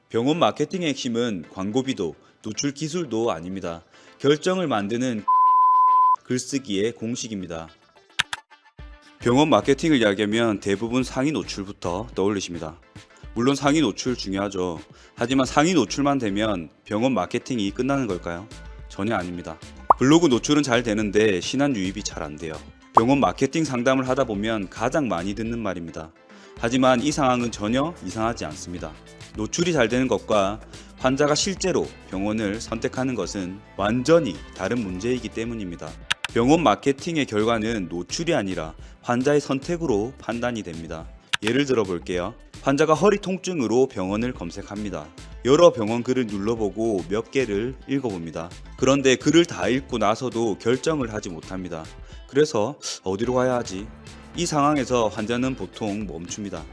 병원 마케팅의 핵심은 광고비도 노출 기술도 아닙니다. 결정을 만드는 글쓰기의 공식입니다. 병원 마케팅을 이야기하면 대부분 상위 노출부터 떠올리십니다. 물론 상위 노출 중요하죠. 하지만 상위 노출만 되면 병원 마케팅이 끝나는 걸까요? 전혀 아닙니다. 블로그 노출은 잘 되는데 신한 유입이 잘 안 돼요. 병원 마케팅 상담을 하다 보면 가장 많이 듣는 말입니다. 하지만 이 상황은 전혀 이상하지 않습니다. 노출이 잘 되는 것과 환자가 실제로 병원을 선택하는 것은 완전히 다른 문제이기 때문입니다. 병원 마케팅의 결과는 노출이 아니라 환자의 선택으로 판단이 됩니다. 예를 들어 볼게요. 환자가 허리 통증으로 병원을 검색합니다. 여러 병원 글을 눌러보고 몇 개를 읽어봅니다. 그런데 글을 다 읽고 나서도 결정을 하지 못합니다. 그래서 어디로 가야 하지? 이 상황에서 환자는 보통 멈춥니다.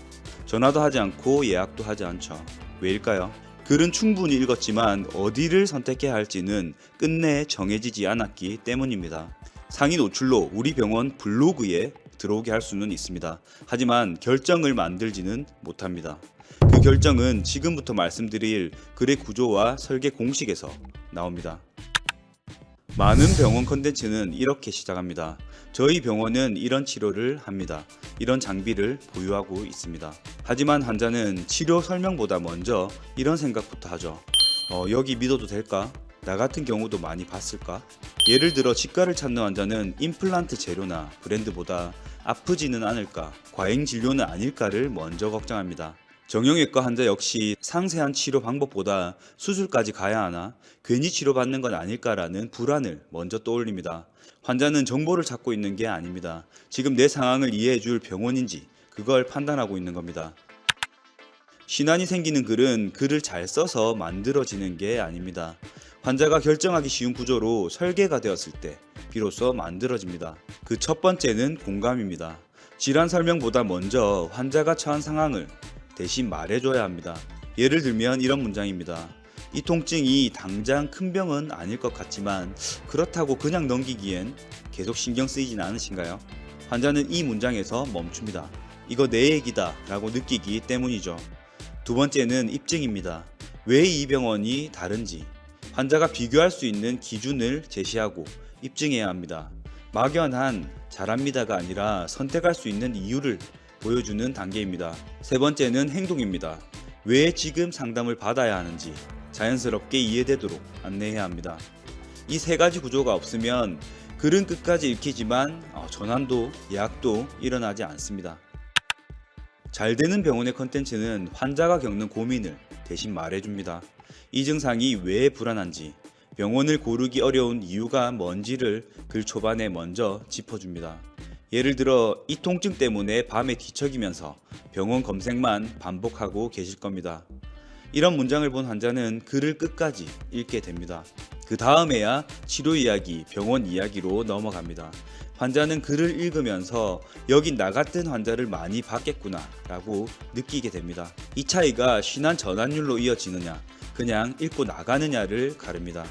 전화도 하지 않고 예약도 하지 않죠. 왜일까요? 글은 충분히 읽었지만 어디를 선택해야 할지는 끝내 정해지지 않았기 때문입니다. 상위 노출로 우리 병원 블로그에 들어오게 할 수는 있습니다. 하지만 결정을 만들지는 못합니다. 그 결정은 지금부터 말씀드릴 글의 구조와 설계 공식에서 나옵니다. 많은 병원 컨텐츠는 이렇게 시작합니다. 저희 병원은 이런 치료를 합니다. 이런 장비를 보유하고 있습니다. 하지만 환자는 치료 설명보다 먼저 이런 생각부터 하죠. 여기 믿어도 될까? 나 같은 경우도 많이 봤을까? 예를 들어 치과를 찾는 환자는 임플란트 재료나 브랜드보다 아프지는 않을까, 과잉 진료는 아닐까를 먼저 걱정합니다. 정형외과 환자 역시 상세한 치료 방법보다 수술까지 가야 하나, 괜히 치료받는 건 아닐까라는 불안을 먼저 떠올립니다. 환자는 정보를 찾고 있는 게 아닙니다. 지금 내 상황을 이해해줄 병원인지 그걸 판단하고 있는 겁니다. 신환이 생기는 글은 글을 잘 써서 만들어지는 게 아닙니다. 환자가 결정하기 쉬운 구조로 설계가 되었을 때 비로소 만들어집니다. 그 첫 번째는 공감입니다. 질환 설명보다 먼저 환자가 처한 상황을 대신 말해줘야 합니다. 예를 들면 이런 문장입니다. 이 통증이 당장 큰 병은 아닐 것 같지만 그렇다고 그냥 넘기기엔 계속 신경 쓰이진 않으신가요? 환자는 이 문장에서 멈춥니다. 이거 내 얘기다 라고 느끼기 때문이죠. 두 번째는 입증입니다. 왜 이 병원이 다른지 환자가 비교할 수 있는 기준을 제시하고 입증해야 합니다. 막연한 잘합니다가 아니라 선택할 수 있는 이유를 보여주는 단계입니다. 세 번째는 행동입니다. 왜 지금 상담을 받아야 하는지 자연스럽게 이해되도록 안내해야 합니다. 이 세 가지 구조가 없으면 글은 끝까지 읽히지만 전환도 예약도 일어나지 않습니다. 잘 되는 병원의 컨텐츠는 환자가 겪는 고민을 대신 말해줍니다. 이 증상이 왜 불안한지, 병원을 고르기 어려운 이유가 뭔지를 글 초반에 먼저 짚어줍니다. 예를 들어 이 통증 때문에 밤에 뒤척이면서 병원 검색만 반복하고 계실 겁니다. 이런 문장을 본 환자는 글을 끝까지 읽게 됩니다. 그 다음에야 치료 이야기, 병원 이야기로 넘어갑니다. 환자는 글을 읽으면서 여긴 나 같은 환자를 많이 봤겠구나 라고 느끼게 됩니다. 이 차이가 신한 전환율로 이어지느냐, 그냥 읽고 나가느냐를 가릅니다.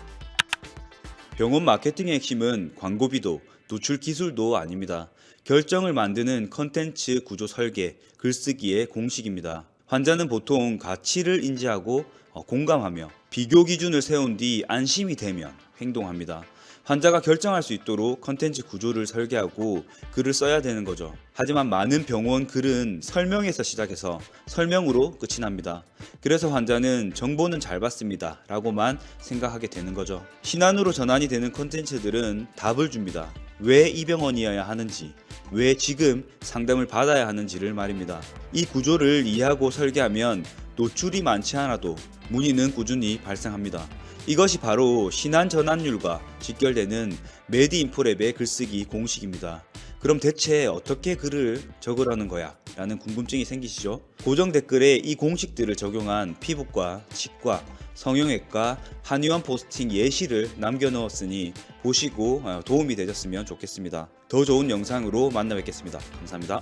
병원 마케팅의 핵심은 광고비도 노출 기술도 아닙니다. 결정을 만드는 컨텐츠 구조 설계, 글쓰기의 공식입니다. 환자는 보통 가치를 인지하고 공감하며 비교 기준을 세운 뒤 안심이 되면 행동합니다. 환자가 결정할 수 있도록 컨텐츠 구조를 설계하고 글을 써야 되는 거죠. 하지만 많은 병원 글은 설명에서 시작해서 설명으로 끝이 납니다. 그래서 환자는 정보는 잘 받습니다 라고만 생각하게 되는 거죠. 신안으로 전환이 되는 컨텐츠들은 답을 줍니다. 왜 이 병원이어야 하는지, 왜 지금 상담을 받아야 하는지를 말입니다. 이 구조를 이해하고 설계하면 노출이 많지 않아도 문의는 꾸준히 발생합니다. 이것이 바로 신한 전환율과 직결되는 메디인포랩의 글쓰기 공식입니다. 그럼 대체 어떻게 글을 적으라는 거야? 라는 궁금증이 생기시죠? 고정 댓글에 이 공식들을 적용한 피부과, 치과, 성형외과, 한의원 포스팅 예시를 남겨놓았으니 보시고 도움이 되셨으면 좋겠습니다. 더 좋은 영상으로 만나 뵙겠습니다. 감사합니다.